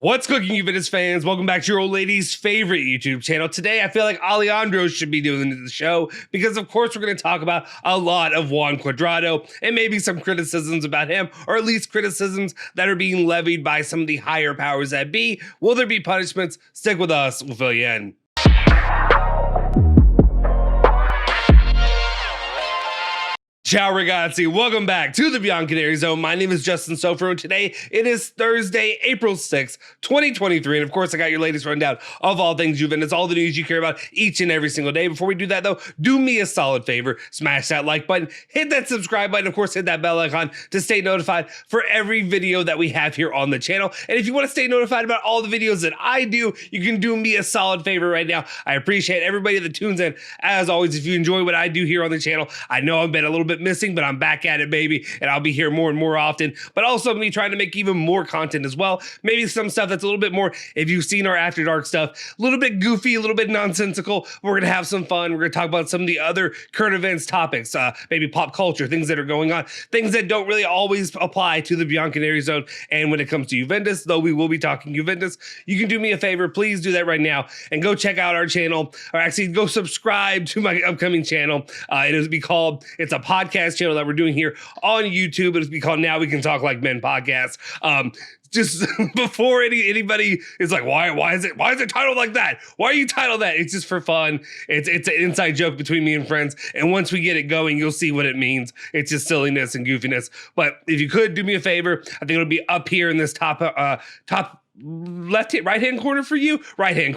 What's cooking, Juventus fans? Welcome back to your old lady's favorite YouTube channel. Today, I feel like Alejandro should be doing the show because, of course, we're going to talk about a lot of Juan Cuadrado and maybe some criticisms about him, or at least criticisms that are being levied by some of the higher powers that be. Will there be punishments? Stick with us. We'll fill you in. Ciao ragazzi, welcome back to the Bianconeri Zone. My name is Justin Sofer, and today it is Thursday, April 6th, 2023. And of course, I got your latest rundown of all things Juventus, all the news you care about each and every single day. Before we do that though, do me a solid favor, smash that like button, hit that subscribe button, of course, hit that bell icon to stay notified for every video that we have here on the channel. And if you want to stay notified about all the videos that I do, you can do me a solid favor right now. I appreciate everybody that tunes in. As always, if you enjoy what I do here on the channel, I know I've been a little bit missing, but I'm back at it, baby, and I'll be here more and more often, but also me trying to make even more content as well. Maybe some stuff that's a little bit more, if you've seen our After Dark stuff, a little bit goofy, a little bit nonsensical. We're gonna have some fun. We're gonna talk about some of the other current events topics, maybe pop culture, things that are going on, things that don't really always apply to the Bianconeri Zone. And when it comes to Juventus, though we will be talking Juventus, you can do me a favor, please do that right now and go check out our channel, or actually go subscribe to my upcoming channel. It's a podcast channel that we're doing here on YouTube. It'll be called Now We Can Talk Like Men podcast. Just before anybody is like, why is it titled like that? Why are you titled that? It's just for fun. It's an inside joke between me and friends. And once we get it going, you'll see what it means. It's just silliness and goofiness. But if you could do me a favor, I think it'll be up here in this top right hand corner for you. The right hand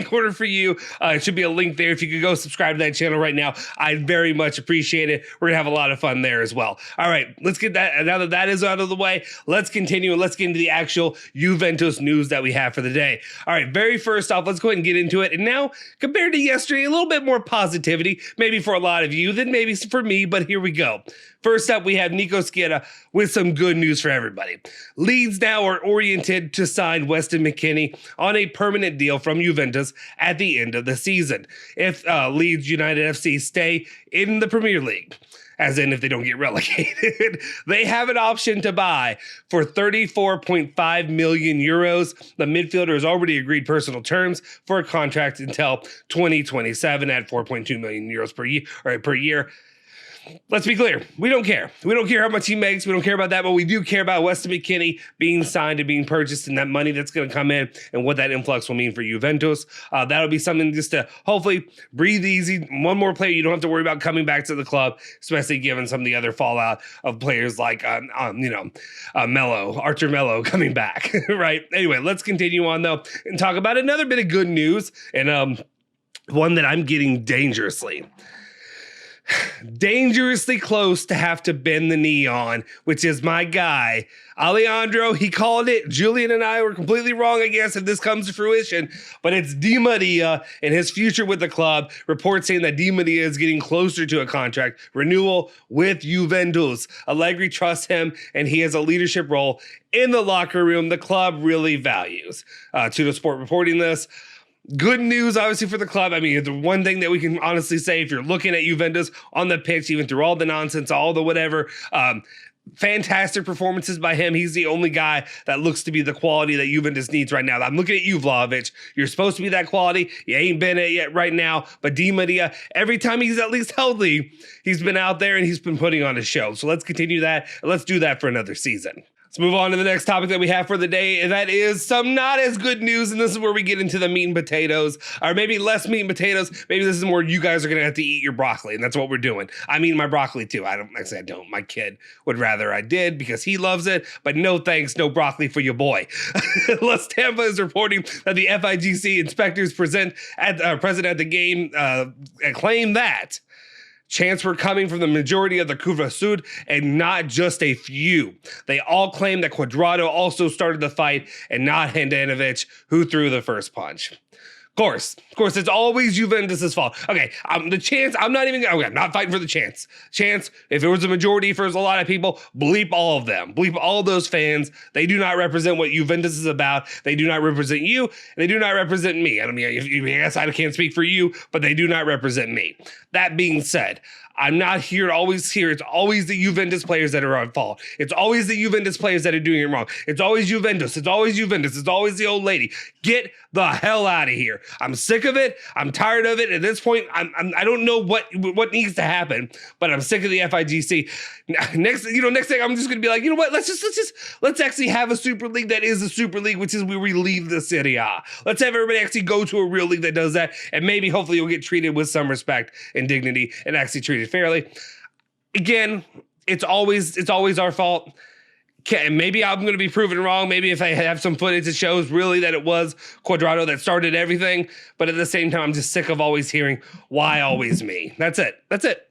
corner for you. It should be a link there. If you could go subscribe to that channel right now, I'd very much appreciate it. We're gonna have a lot of fun there as well. All right, let's get that. Now that that is out of the way, let's continue and let's get into the actual Juventus news that we have for the day. All right, very first off, let's go ahead and get into it. And now, compared to yesterday, a little bit more positivity, maybe for a lot of you than maybe for me, but here we go. First up, we have Nico Schietta with some good news for everybody. Leeds now are oriented to sign Weston McKennie on a permanent deal from Juventus at the end of the season. If Leeds United FC stay in the Premier League, as in if they don't get relegated, they have an option to buy for 34.5 million euros. The midfielder has already agreed personal terms for a contract until 2027 at 4.2 million euros per year. Let's be clear. We don't care. We don't care how much he makes. We don't care about that, but we do care about Weston McKennie being signed and being purchased and that money that's going to come in and what that influx will mean for Juventus. That'll be something just to hopefully breathe easy. One more player you don't have to worry about coming back to the club, especially given some of the other fallout of players like, Archer Melo coming back, right? Anyway, let's continue on though and talk about another bit of good news and one that I'm getting dangerously close to have to bend the knee on, which is my guy, Alejandro. He called it. Julian and I were completely wrong, I guess, if this comes to fruition, but it's Di Maria and his future with the club. Reports saying that Di Maria is getting closer to a contract renewal with Juventus. Allegri trusts him, and he has a leadership role in the locker room the club really values. To the Sport reporting this. Good news, obviously, for the club. I mean, the one thing that we can honestly say, if you're looking at Juventus on the pitch, even through all the nonsense, all the whatever, fantastic performances by him. He's the only guy that looks to be the quality that Juventus needs right now. I'm looking at you, Vlahovic. You're supposed to be that quality. You ain't been it yet right now. But Di Maria, every time he's at least healthy, he's been out there and he's been putting on a show. So let's continue that. And let's do that for another season. Let's move on to the next topic that we have for the day, and that is some not as good news, and this is where we get into the meat and potatoes, or maybe less meat and potatoes. Maybe this is where you guys are going to have to eat your broccoli, and that's what we're doing. I mean my broccoli too. I don't. My kid would rather I did because he loves it, but no thanks, no broccoli for your boy. La Stampa is reporting that the FIGC inspectors present at the game claim that chants were coming from the majority of the Curva Sud and not just a few. They all claim that Cuadrado also started the fight and not Handanovic, who threw the first punch. Of course, it's always Juventus's fault. Okay, the chance, I'm not fighting for the chance. Chance, if it was a majority for a lot of people, bleep all of them. Bleep all those fans. They do not represent what Juventus is about. They do not represent you, and they do not represent me. I mean, I guess I can't speak for you, but they do not represent me. That being said, I'm not here to always hear it's always the Juventus players that are at fault. It's always the Juventus players that are doing it wrong. It's always Juventus. It's always Juventus. It's always the old lady. Get the hell out of here. I'm sick of it. I'm tired of it. At this point, I don't know what needs to happen, but I'm sick of the FIGC. Next thing I'm just gonna be like, you know what? Let's actually have a Super League that is a Super League, which is where we leave the Serie A. Let's have everybody actually go to a real league that does that, and maybe hopefully you'll get treated with some respect and dignity and actually treated fairly. Again, it's always our fault. Maybe I'm going to be proven wrong. Maybe if I have some footage that shows really that it was Cuadrado that started everything. But at the same time, I'm just sick of always hearing, why always me? That's it.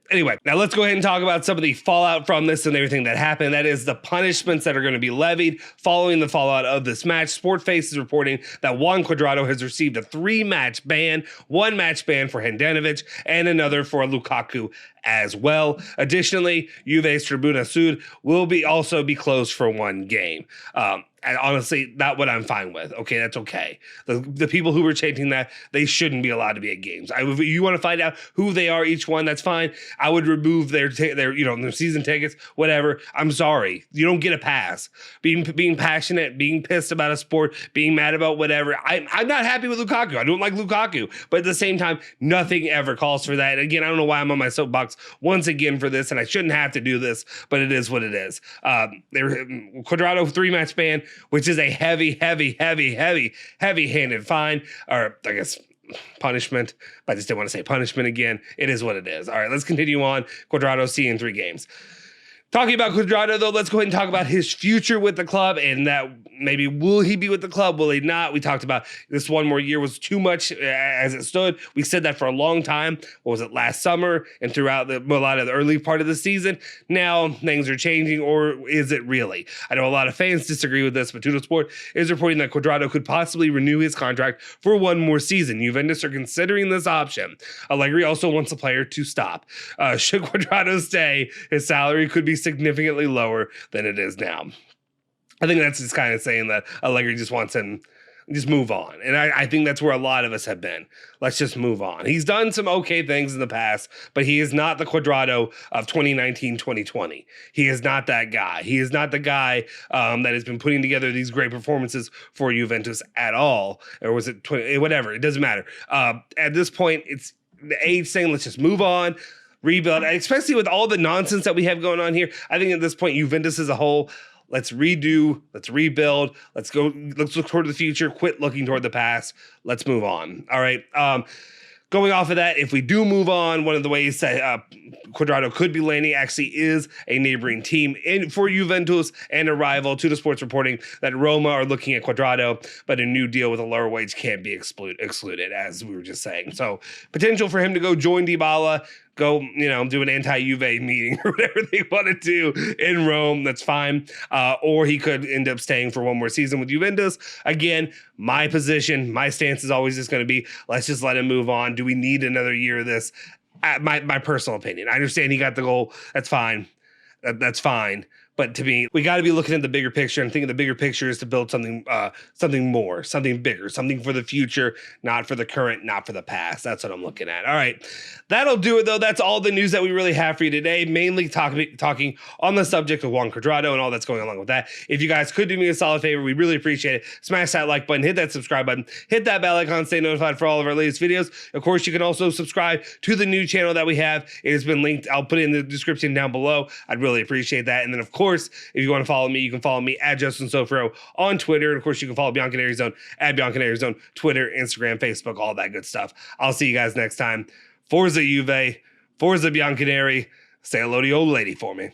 Anyway, now let's go ahead and talk about some of the fallout from this and everything that happened. That is the punishments that are going to be levied following the fallout of this match. Sportface is reporting that Juan Cuadrado has received a 3-match ban, 1 match ban for Handanovic, and another for Lukaku as well. Additionally, Juve's Tribuna Sud will also be closed for 1 game. And honestly, not what I'm fine with. Okay, that's okay. The people who were chanting that, they shouldn't be allowed to be at games. You want to find out who they are, each one, that's fine. I would remove their season tickets, whatever. I'm sorry. You don't get a pass. Being passionate, being pissed about a sport, being mad about whatever. I'm not happy with Lukaku. I don't like Lukaku. But at the same time, nothing ever calls for that. Again, I don't know why I'm on my soapbox once again for this, and I shouldn't have to do this, but it is what it is. Cuadrado 3-match ban, which is a heavy-handed fine, or I guess punishment. But I just didn't want to say punishment again. It is what it is. All right, let's continue on. Cuadrado seeing 3 games. Talking about Cuadrado, though, let's go ahead and talk about his future with the club, and that maybe will he be with the club, will he not? We talked about this 1 more year was too much as it stood. We said that for a long time. What was it, last summer and throughout a lot of the early part of the season? Now things are changing, or is it really? I know a lot of fans disagree with this, but Tuttosport is reporting that Cuadrado could possibly renew his contract for 1 more season. Juventus are considering this option. Allegri also wants the player to stop. Should Cuadrado stay, his salary could be significantly lower than it is now. I think that's just kind of saying that Allegri just wants him just move on. And I think that's where a lot of us have been. Let's just move on. He's done some okay things in the past, but he is not the Cuadrado of 2019, 2020. He is not that guy. He is not the guy that has been putting together these great performances for Juventus at all. Or was it whatever? It doesn't matter. At this point, it's the age saying, let's just move on. Rebuild, especially with all the nonsense that we have going on here. I think at this point, Juventus as a whole, let's redo, let's rebuild, let's look toward the future, quit looking toward the past. Let's move on. All right. Going off of that, if we do move on, one of the ways that Cuadrado could be landing actually is a neighboring team for Juventus and a rival. Tuttosport's reporting that Roma are looking at Cuadrado, but a new deal with a lower wage can't be excluded, as we were just saying. So potential for him to go join Dybala, go, do an anti-Juve meeting or whatever they want to do in Rome. That's fine. Or he could end up staying for 1 more season with Juventus. Again, my position, my stance is always just going to be, let's just let him move on. Do we need another year of this? My personal opinion. I understand he got the goal. That's fine. That's fine. But to me, we got to be looking at the bigger picture and thinking the bigger picture is to build something more, something bigger, something for the future, not for the current, not for the past. That's what I'm looking at. All right. That'll do it, though. That's all the news that we really have for you today, mainly talking on the subject of Juan Cuadrado and all that's going along with that. If you guys could do me a solid favor, we really appreciate it. Smash that like button, hit that subscribe button, hit that bell icon, stay notified for all of our latest videos. Of course, you can also subscribe to the new channel that we have. It has been linked. I'll put it in the description down below. I'd really appreciate that. And then, of course, if you want to follow me, you can follow me at Justin Sofro on Twitter. And of course, you can follow Bianconeri Zone at Bianconeri Zone, Twitter, Instagram, Facebook, all that good stuff. I'll see you guys next time. Forza Juve, Forza Bianconeri. Say hello to the old lady for me.